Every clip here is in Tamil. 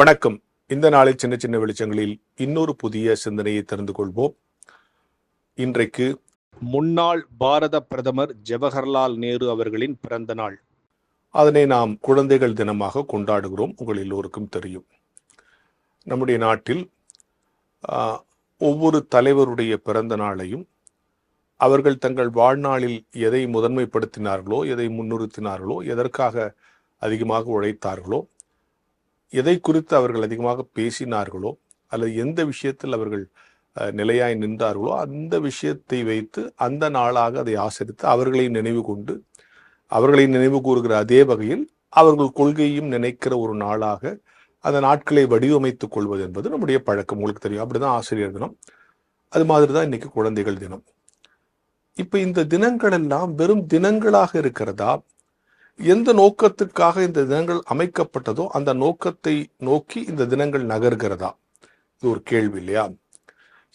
வணக்கம். இந்த நாளில் சின்ன சின்ன வெளிச்சங்களில் இன்னொரு புதிய சிந்தனையை தெரிந்து கொள்வோம். இன்றைக்கு முன்னாள் பாரத பிரதமர் ஜவஹர்லால் நேரு அவர்களின் பிறந்த நாள். அதனை நாம் குழந்தைகள் தினமாக கொண்டாடுகிறோம். உங்கள் எல்லோருக்கும் தெரியும். நம்முடைய நாட்டில் ஒவ்வொரு தலைவருடைய பிறந்த நாளையும் அவர்கள் தங்கள் வாழ்நாளில் எதை முதன்மைப்படுத்தினார்களோ, எதை முன்னிறுத்தினார்களோ, எதற்காக அதிகமாக உழைத்தார்களோ, எதை குறித்து அவர்கள் அதிகமாக பேசினார்களோ, அல்லது எந்த விஷயத்தில் அவர்கள் நிலையாய் நின்றார்களோ அந்த விஷயத்தை வைத்து அந்த நாளாக அதை ஆசரித்து அவர்களை நினைவு கொண்டு அவர்களை நினைவு கூறுகிற அதே வகையில் அவர்கள் கொள்கையும் நினைக்கிற ஒரு நாளாக அந்த நாட்களை வடிவமைத்துக் கொள்வது என்பது நம்முடைய பழக்கம். உங்களுக்கு தெரியும். அப்படிதான் ஆசிரியர் தினம், அது மாதிரி தான் இன்னைக்கு குழந்தைகள் தினம். இப்ப இந்த தினங்கள் எல்லாம் வெறும் தினங்களாக இருக்கிறதா? எந்த நோக்கத்துக்காக இந்த தினங்கள் அமைக்கப்பட்டதோ அந்த நோக்கத்தை நோக்கி இந்த தினங்கள் நகர்கிறதா? இது ஒரு கேள்வி இல்லையா?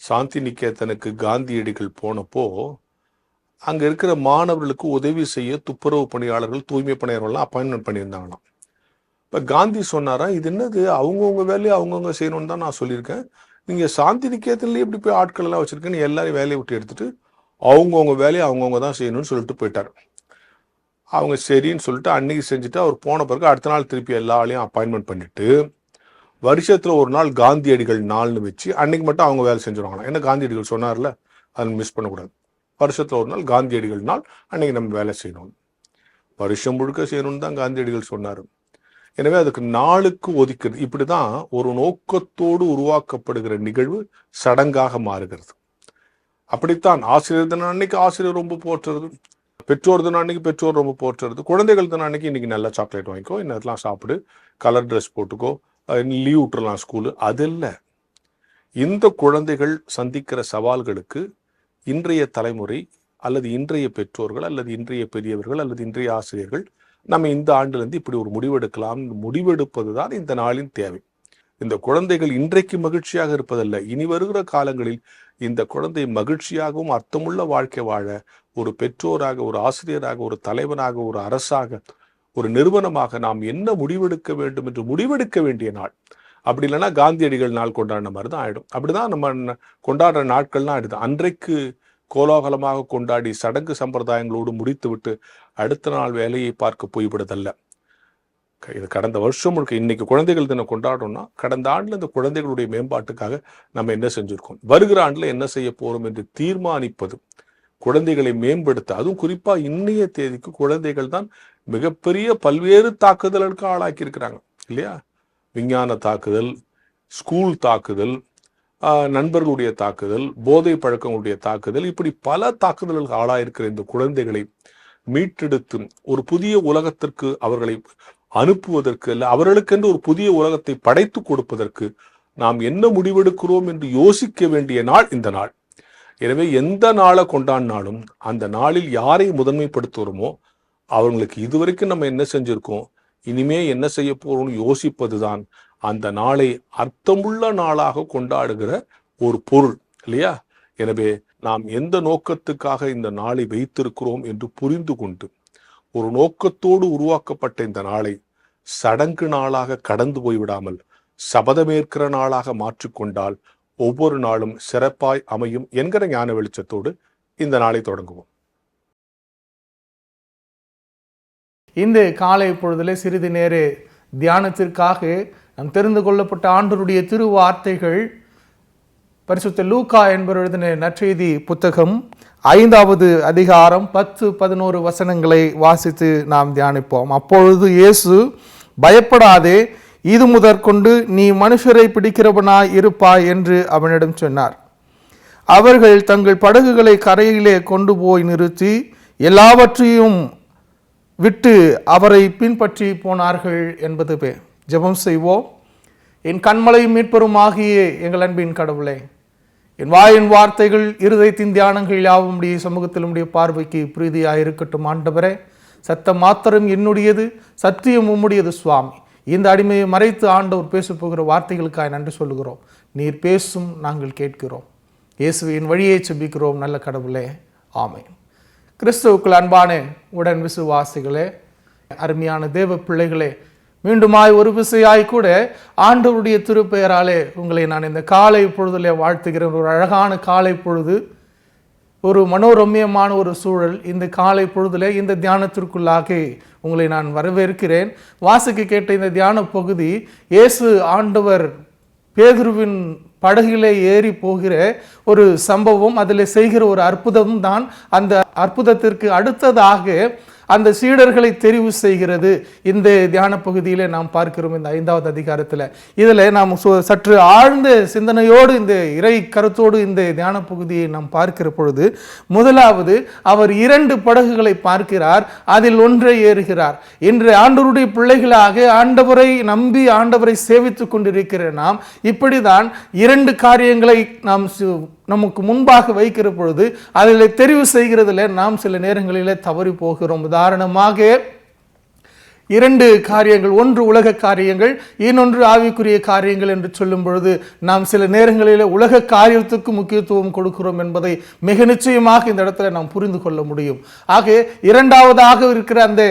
சாந்தி நிகேதனுக்கு காந்தியடிகள் போனப்போ அங்க இருக்கிற மாணவர்களுக்கு உதவி செய்ய துப்புரவு பணியாளர்கள், தூய்மை பணியாளர்கள்லாம் அப்பாயின்மெண்ட் பண்ணியிருந்தாங்களாம். இப்ப காந்தி சொன்னாரா, இது என்னது, அவங்கவுங்க வேலையை அவங்கவுங்க செய்யணும்னு தான் நான் சொல்லியிருக்கேன், நீங்க சாந்தி நிகேதன்லயே இப்படி போய் ஆட்கள் எல்லாம் வச்சிருக்கேன்னு எல்லாரும் வேலையை விட்டு எடுத்துட்டு அவங்கவுங்க வேலையை அவங்கவுங்க தான் செய்யணும்னு சொல்லிட்டு போயிட்டாரு. அவங்க சரின்னு சொல்லிட்டு அன்னைக்கு செஞ்சுட்டு அவர் போன பிறகு அடுத்த நாள் திருப்பி எல்லா ஆளையும் அப்பாயின்மெண்ட் பண்ணிட்டு வருஷத்துல ஒரு நாள் காந்தியடிகள் நாள்னு வச்சு அன்னைக்கு மட்டும் அவங்க வேலை செஞ்சுருவாங்க. ஏன்னா காந்தியடிகள் சொன்னார்ல, அதை மிஸ் பண்ணக்கூடாது. வருஷத்துல ஒரு நாள் காந்தியடிகள் நாள், அன்னைக்கு நம்ம வேலை செய்யணும், வருஷம் முழுக்க செய்யணும்னு தான் காந்தியடிகள் சொன்னார். எனவே அதுக்கு நாளுக்கு ஒதுக்கிறது. இப்படிதான் ஒரு நோக்கத்தோடு உருவாக்கப்படுகிற நிகழ்வு சடங்காக மாறுகிறது. அப்படித்தான் ஆசிரியர் தினம் அன்னைக்கு ஆசிரியர் ரொம்ப போற்றுறது, பெற்றோர் தினம் அன்னைக்கு பெற்றோர் ரொம்ப போற்றுறது, குழந்தைகள் தினம் அன்னைக்கு இன்னைக்கு நல்லா சாக்லேட் வாங்கிக்கோ, இன்னதெல்லாம் சாப்பிடு, கலர் ட்ரெஸ் போட்டுக்கோ, லீவ் விட்டுறலாம் ஸ்கூலு. அது இல்லை. இந்த குழந்தைகள் சந்திக்கிற சவால்களுக்கு இன்றைய தலைமுறை அல்லது இன்றைய பெற்றோர்கள் அல்லது இன்றைய பெரியவர்கள் அல்லது இன்றைய ஆசிரியர்கள் நம்ம இந்த ஆண்டிலிருந்து இப்படி ஒரு முடிவெடுக்கலாம், முடிவெடுப்பது தான் இந்த நாளின் தேவை. இந்த குழந்தைகள் இன்றைக்கு மகிழ்ச்சியாக இருப்பதல்ல, இனி வருகிற காலங்களில் இந்த குழந்தை மகிழ்ச்சியாகவும் அர்த்தமுள்ள வாழ்க்கை வாழ ஒரு பெற்றோராக, ஒரு ஆசிரியராக, ஒரு தலைவனாக, ஒரு அரசாக, ஒரு நிறுவனமாக நாம் என்ன முடிவெடுக்க வேண்டும் என்று முடிவெடுக்க வேண்டிய நாள். அப்படி இல்லைன்னா காந்தியடிகள் நாள் கொண்டாடின மாதிரி தான் ஆயிடும். அப்படிதான் நம்ம கொண்டாடுற நாட்கள்லாம் ஆயிடுது. அன்றைக்கு கோலாகலமாக கொண்டாடி சடங்கு சம்பிரதாயங்களோடு முடித்து விட்டு அடுத்த நாள் வேலையை பார்க்க போய்விடுதல்ல. இது கடந்த வருஷம் முழுக்க இன்னைக்கு குழந்தைகள் தினம் கொண்டாடணும்னா கடந்த ஆண்டுல இந்த குழந்தைகளுடைய மேம்பாட்டுக்காக நம்ம என்ன செஞ்சிருக்கோம், வருகிற ஆண்டுல என்ன செய்ய போறோம் என்று தீர்மானிப்பது, குழந்தைகளை மேம்படுத்த, அதுவும் குறிப்பா இன்னைய தேதிக்கு குழந்தைகள் தான் மிகப்பெரிய பல்வேறு தாக்குதலுக்கு ஆளாக்கி இருக்கிறாங்க இல்லையா? விஞ்ஞான தாக்குதல், ஸ்கூல் தாக்குதல், நண்பர்களுடைய தாக்குதல், போதை பழக்கங்களுடைய தாக்குதல், இப்படி பல தாக்குதல்களுக்கு ஆளாயிருக்கிற இந்த குழந்தைகளை மீட்டெடுத்து ஒரு புதிய உலகத்திற்கு அவர்களை அனுப்புவதற்கு, அல்ல அவர்களுக்கென்று ஒரு புதிய உலகத்தை படைத்து கொடுப்பதற்கு நாம் என்ன முடிவெடுக்கிறோம் என்று யோசிக்க வேண்டிய நாள் இந்த நாள். எனவே எந்த நாளை கொண்டாடினாலும் அந்த நாளில் யாரை முதன்மைப்படுத்துகிறோமோ அவங்களுக்கு இதுவரைக்கும் நம்ம என்ன செஞ்சிருக்கோம், இனிமே என்ன செய்ய போறோம்னு யோசிப்பதுதான் அந்த நாளை அர்த்தமுள்ள நாளாக கொண்டாடுகிற ஒரு பொருள் இல்லையா? எனவே நாம் எந்த நோக்கத்துக்காக இந்த நாளை வைத்திருக்கிறோம் என்று புரிந்து கொண்டு ஒரு நோக்கத்தோடு உருவாக்கப்பட்ட இந்த நாளை சடங்கு நாளாக கடந்து போய்விடாமல் சபதமேற்கிற நாளாக மாற்றிக்கொண்டால் ஒவ்வொரு நாளும் சிறப்பாய் அமையும் என்கிற ஞான வெளிச்சத்தோடு இந்த நாளை தொடங்குவோம். இந்த காலை பொழுதிலே சிறிது நேர தியானத்திற்காக நாம் தெரிந்து கொள்ளப்பட்ட ஆண்டவருடைய திருவார்த்தைகள் பரிசுத்த லூக்கா என்பவர் எழுதின நற்செய்தி புத்தகம் 5வது அதிகாரம் 10-11 வசனங்களை வாசித்து நாம் தியானிப்போம். அப்பொழுது இயேசு, பயப்படாதே, இது முதற்கொண்டு நீ மனுஷரை பிடிக்கிறவனாய் இருப்பாய் என்று அவனிடம் சொன்னார். அவர்கள் தங்கள் படகுகளை கரையிலே கொண்டு போய் நிறுத்தி எல்லாவற்றையும் விட்டு அவரை பின்பற்றி போனார்கள் என்பது. ஜெபம் செய்வோம். என் கண்மலை மீட்பருமாகிய எங்கள் அன்பின் கடவுளே, என் வாயின் வார்த்தைகள் இருதயத்தின் தியானங்கள் யாவும் உடைய சமூகத்தில் உடைய பார்வைக்கு பிரீதியாக இருக்கட்டும். ஆண்டவரே, சத்தம் மாத்திரம் என்னுடையது, சத்தியம் உம்முடையது சுவாமி. இந்த அடிமையை மறைத்து ஆண்டவர் பேச போகிற வார்த்தைகளுக்காக நன்றி சொல்லுகிறோம். நீர் பேசும், நாங்கள் கேட்கிறோம். இயேசுவின் வழியை செபிக்கிறோம் நல்ல கடவுளே, ஆமென். கிறிஸ்துவுக்குள் அன்பான உடன் விசுவாசிகளே, அருமையான தேவ பிள்ளைகளே, மீண்டுமாய் ஒரு விசையாய் கூட ஆண்டவருடைய திருப்பெயராலே உங்களை நான் இந்த காலை பொழுதிலே வாழ்த்துகிறேன். ஒரு அழகான காலை பொழுது, ஒரு மனோரம்யமான ஒரு சூழல். இந்த காலை பொழுதிலே இந்த தியானத்திற்குள்ளாக உங்களை நான் வரவேற்கிறேன். வாசிக்க கேட்ட இந்த தியான பகுதி இயேசு ஆண்டவர் பேதுருவின் படகிலே ஏறி போகிற ஒரு சம்பவம், அதில் செய்கிற ஒரு அற்புதம் தான். அந்த அற்புதத்திற்கு அடுத்ததாக அந்த சீடர்களை தெரிவு செய்கிறது இந்த தியான பகுதியிலே நாம் பார்க்கிறோம். இந்த 5வது அதிகாரத்தில் இதில் நாம் சற்று ஆழ்ந்த சிந்தனையோடு இந்த இறை கருத்தோடு இந்த தியான பகுதியை நாம் பார்க்கிற பொழுது, முதலாவது அவர் 2 படகுகளை பார்க்கிறார், அதில் ஒன்றை ஏறுகிறார். இன்று ஆண்டவருடைய பிள்ளைகளாக ஆண்டவரை நம்பி ஆண்டவரை சேவித்துக் கொண்டிருக்கிற நாம் இப்படிதான் 2 காரியங்களை நாம் நமக்கு முன்பாக வைக்கிற பொழுது அதில் தெரிவு செய்கிறதுல நாம் சில நேரங்களிலே தவறி போகிறோம். உதாரணமாக 2 காரியங்கள், ஒன்று உலக காரியங்கள், இன்னொன்று ஆவிக்குரிய காரியங்கள் என்று சொல்லும் பொழுது நாம் சில நேரங்களில் உலக காரியத்துக்கு முக்கியத்துவம் கொடுக்கிறோம் என்பதை மிக நிச்சயமாக இந்த இடத்துல நாம் புரிந்து கொள்ள முடியும். ஆக இரண்டாவதாக இருக்கிற அந்த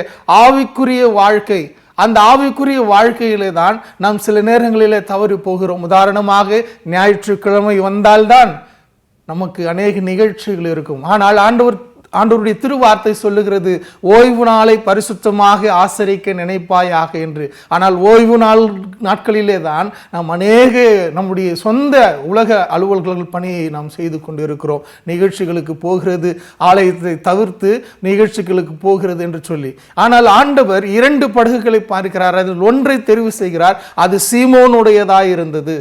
ஆவிக்குரிய வாழ்க்கை, அந்த ஆவிக்குரிய வாழ்க்கையிலே தான் நாம் சில நேரங்களிலே தவறி போகிறோம். உதாரணமாக ஞாயிற்றுக்கிழமை வந்தால்தான் நமக்கு அநேக நிகழ்ச்சிகள் இருக்கும். ஆனால் ஆண்டவருடைய திருவார்த்தை சொல்லுகிறது, ஓய்வு நாளை பரிசுத்தமாக ஆசரிக்க நினைப்பாயாக என்று. ஆனால் ஓய்வு நாட்களிலே தான் நாம் அநேக நம்முடைய சொந்த உலக அலுவல்கள் பணியை நாம் செய்து கொண்டிருக்கிறோம். நிகழ்ச்சிகளுக்கு போகிறது, ஆலயத்தை தவிர்த்து நிகழ்ச்சிகளுக்கு போகிறது என்று சொல்லி. ஆனால் ஆண்டவர் 2 படகுகளை பார்க்கிறார், அதில் ஒன்றை தெரிவு செய்கிறார். அது சீமோனுடையதாய் இருந்தது.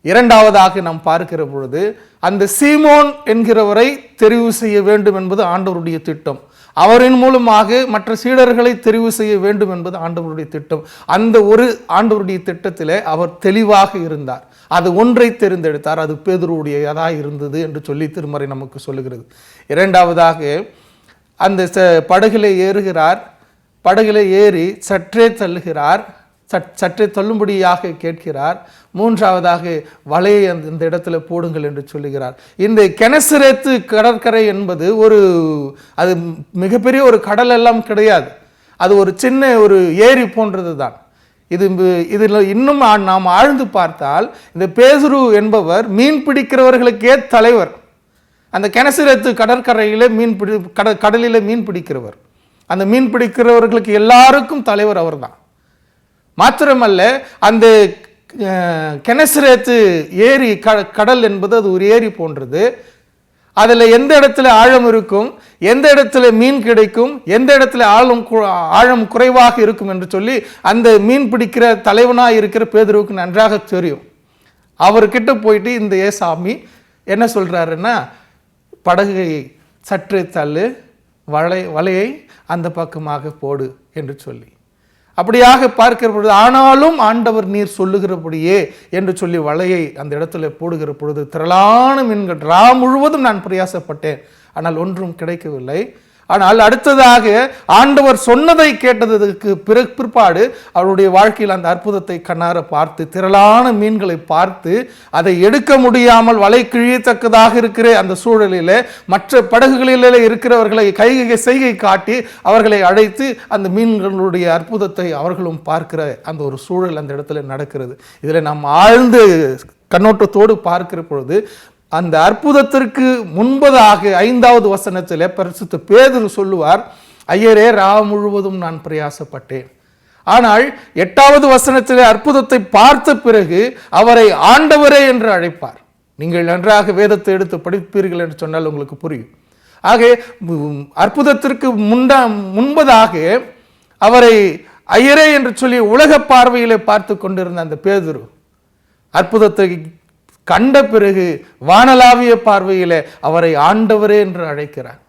இரண்டாவதாக நாம் பார்க்கிற பொழுது அந்த சீமோன் என்கிறவரை தெரிவு செய்ய வேண்டும் என்பது ஆண்டவருடைய திட்டம். அவரின் மூலமாக மற்ற சீடர்களை தெரிவு செய்ய வேண்டும் என்பது ஆண்டவருடைய திட்டம். அந்த ஒரு ஆண்டவருடைய திட்டத்திலே அவர் தெளிவாக இருந்தார். அது ஒன்றை தேர்ந்தெடுத்தார், அது பேதுருவுடையதாக இருந்தது என்று சொல்லி திருமறை நமக்கு சொல்லுகிறது. இரண்டாவதாக அந்த படகிலே ஏறுகிறார். படகிலே ஏறி சற்றே தள்ளுகிறார், சற்றே தள்ளும்படியாக கேட்கிறார். மூன்றாவதாக வலையை அந்த இடத்துல போடுங்கள் என்று சொல்லுகிறார். இந்த கெனசரேத்து கடற்கரை என்பது அது மிகப்பெரிய ஒரு கடல் எல்லாம் கிடையாது. அது ஒரு சின்ன ஒரு ஏரி போன்றது தான். இதில் இன்னும் நாம் ஆழ்ந்து பார்த்தால் இந்த பேதுரு என்பவர் மீன் பிடிக்கிறவர்களுக்கே தலைவர். அந்த கெனசரேத்து கடற்கரையிலே கடலிலே மீன் பிடிக்கிறவர். அந்த மீன் பிடிக்கிறவர்களுக்கு எல்லாருக்கும் தலைவர் அவர் தான். மாத்திரமல்ல, அந்த கெனசரேத்து ஏரி கடல் என்பது அது ஒரு ஏரி போன்றது. அதில் எந்த இடத்துல ஆழம் இருக்கும், எந்த இடத்துல மீன் கிடைக்கும், எந்த இடத்துல ஆழம் குறைவாக இருக்கும் என்று சொல்லி அந்த மீன் பிடிக்கிற தலைவனாக இருக்கிற பேதுருவுக்கு நன்றாக தெரியும். அவர்கிட்ட போயிட்டு இந்த ஏசாமி என்ன சொல்றாருன்னா, படகை சற்று தள்ளு, வலையை அந்த பக்கமாக போடு என்று சொல்லி. அப்படியாக பார்க்கிற பொழுது, ஆனாலும் ஆண்டவர் நீர் சொல்லுகிறபடியே என்று சொல்லி வலையை அந்த இடத்துல போடுகிற பொழுது திரளான மீன்கள், முழுவதும் நான் பிரயாசப்பட்டேன், ஆனால் ஒன்றும் கிடைக்கவில்லை. ஆனால் அடுத்ததாக ஆண்டவர் சொன்னதை கேட்டதற்கு பிற்பாடு அவருடைய வாழ்க்கையில் அந்த அற்புதத்தை கண்ணார பார்த்து, திரளான மீன்களை பார்த்து, அதை எடுக்க முடியாமல் வலை கிழியத்தக்கதாக இருக்கிற அந்த சூழலில் மற்ற படகுகளில் இருக்கிறவர்களை செய்கை காட்டி அவர்களை அழைத்து அந்த மீன்களுடைய அற்புதத்தை அவர்களும் பார்க்கிற அந்த ஒரு சூழல் அந்த இடத்துல நடக்கிறது. இதில் நாம் ஆழ்ந்து கண்ணோட்டத்தோடு பார்க்கிற பொழுது அந்த அற்புதத்திற்கு முன்பதாக 5வது வசனத்தில் பரிசுத்த பேதுரு சொல்லுவார், ஐயரே முழுவதும் நான் பிரயாசப்பட்டேன். ஆனால் 8வது வசனத்தில் அற்புதத்தை பார்த்த பிறகு அவரை ஆண்டவரே என்று அழைப்பார். நீங்கள் நன்றாக வேதத்தை எடுத்து படிப்பீர்கள் என்று சொன்னால் உங்களுக்கு புரியும். ஆக அற்புதத்திற்கு முன்பதாக அவரை ஐயரே என்று சொல்லி உலக பார்வையிலே பார்த்து கொண்டிருந்த அந்த பேதுரு அற்புதத்தை கண்ட பிறகு வானளாவிய பார்வையிலே அவரை ஆண்டவரே என்று அழைக்கிறார்.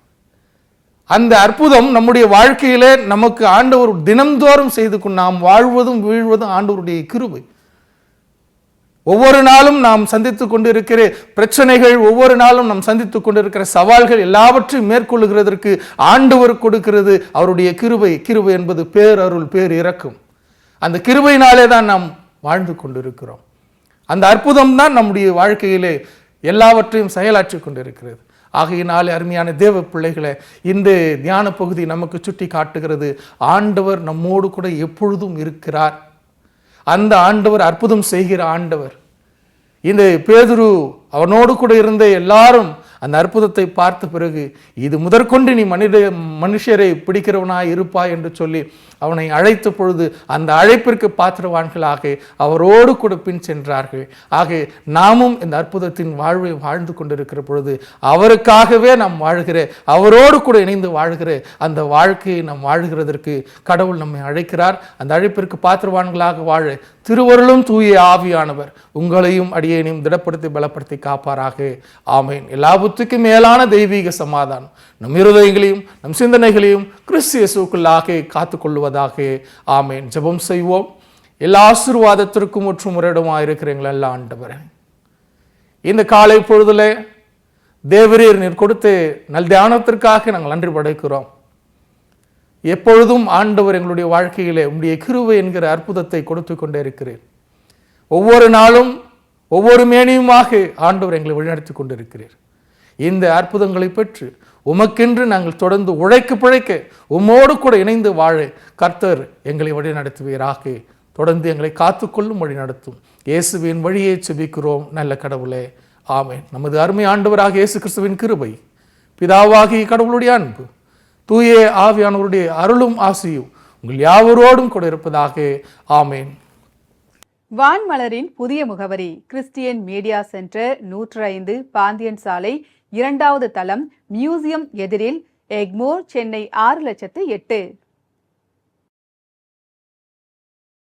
அந்த அற்புதம் நம்முடைய வாழ்க்கையிலே நமக்கு ஆண்டவர் தினம்தோறும் செய்து கொண்டு நாம் வாழ்வதும் வீழ்வதும் ஆண்டவருடைய கிருபை. ஒவ்வொரு நாளும் நாம் சந்தித்துக் கொண்டிருக்கிற பிரச்சனைகள், ஒவ்வொரு நாளும் நாம் சந்தித்துக் கொண்டிருக்கிற சவால்கள் எல்லாவற்றையும் மேற்கொள்ளுகிறதற்கு ஆண்டவர் கொடுக்கிறது அவருடைய கிருபை. கிருபை என்பது பேரருள், பேர் இரக்கம். அந்த கிருபையினாலே தான் நாம் வாழ்ந்து கொண்டிருக்கிறோம். அந்த அற்புதம் தான் நம்முடைய வாழ்க்கையிலே எல்லாவற்றையும் செயலாற்றி கொண்டிருக்கிறது. ஆகையினாலே அருமையான தேவ பிள்ளைகளை, இந்த தியான பகுதி நமக்கு சுட்டி காட்டுகிறது, ஆண்டவர் நம்மோடு கூட எப்பொழுதும் இருக்கிறார். அந்த ஆண்டவர் அற்புதம் செய்கிற ஆண்டவர். இந்த பேதுரு அவனோடு கூட இருந்த எல்லாரும் அந்த அற்புதத்தை பார்த்த பிறகு, இது முதற்கொண்டு நீ மனுஷரை பிடிக்கிறவனாய் இருப்பாய் என்று சொல்லி அவனை அழைத்த பொழுது அந்த அழைப்பிற்கு பாத்திரவான்களாக அவரோடு கூட பின் சென்றார்கள். ஆக நாமும் இந்த அற்புதத்தின் வாழ்வை வாழ்ந்து கொண்டிருக்கிற பொழுது அவருக்காகவே நாம் வாழ்கிற, அவரோடு கூட இணைந்து வாழ்கிற அந்த வாழ்க்கையை நாம் வாழ்கிறதற்கு கடவுள் நம்மை அழைக்கிறார். அந்த அழைப்பிற்கு பாத்திரவான்களாக வாழ திருவருளும் தூய ஆவியானவர் உங்களையும் அடியேனையும் திடப்படுத்தி பலப்படுத்தி காப்பாராக. ஆமேன். எல்லாவற்றுக்கும் மேலான தெய்வீக சமாதானம் நம் இருதயங்களையும் நம் சிந்தனைகளையும் கிறிஸ்து இயேசுவுக்குள்ளாக காத்துக்கொள்வதாக. ஆமேன். ஜெபம் செய்வோம். எல்லா ஆசீர்வாதத்திற்கும் முற்றும் முறையிடமாக இருக்கிற எங்கள் எல்லா ஆண்டவரே, இந்த காலை பொழுதுல தேவரீர் நீர் கொடுத்த நல் தியானத்திற்காக நாங்கள் நன்றி படைக்கிறோம். எப்பொழுதும் ஆண்டவர் எங்களுடைய வாழ்க்கையிலே உம்முடைய கிருபை என்கிற அற்புதத்தை கொடுத்து கொண்டே இருக்கிறேன். ஒவ்வொரு நாளும் ஒவ்வொரு மேனியுமாக ஆண்டவர் எங்களை வழிநடத்தி கொண்டிருக்கிறீர். இந்த அற்புதங்களை பெற்று உமக்கென்று நாங்கள் தொடர்ந்து உழைக்க பிழைக்க உம்மோடு கூட இணைந்து வாழ கர்த்தர் எங்களை வழிநடத்துவீராக. தொடர்ந்து எங்களை காத்துக்கொள்ளும் வழி நடத்தும் இயேசுவின் வழியை செபிக்கிறோம் நல்ல கடவுளே. ஆமேன். நமது அருமை ஆண்டவராக இயேசு கிறிஸ்துவின் கிருபை, பிதாவாகிய கடவுளுடைய அன்பு, தூய ஆவியானவருடைய அருளும் ஆசியும் உங்கள் யாவரோடும் கூட இருப்பதாக. ஆமேன். வான்மலரின் புதிய முகவரி கிறிஸ்டியன் மீடியா சென்டர், 105 பாந்தியன் சாலை, 2வது தளம், மியூசியம் எதிரில், எக்மோர், சென்னை 6,08,000.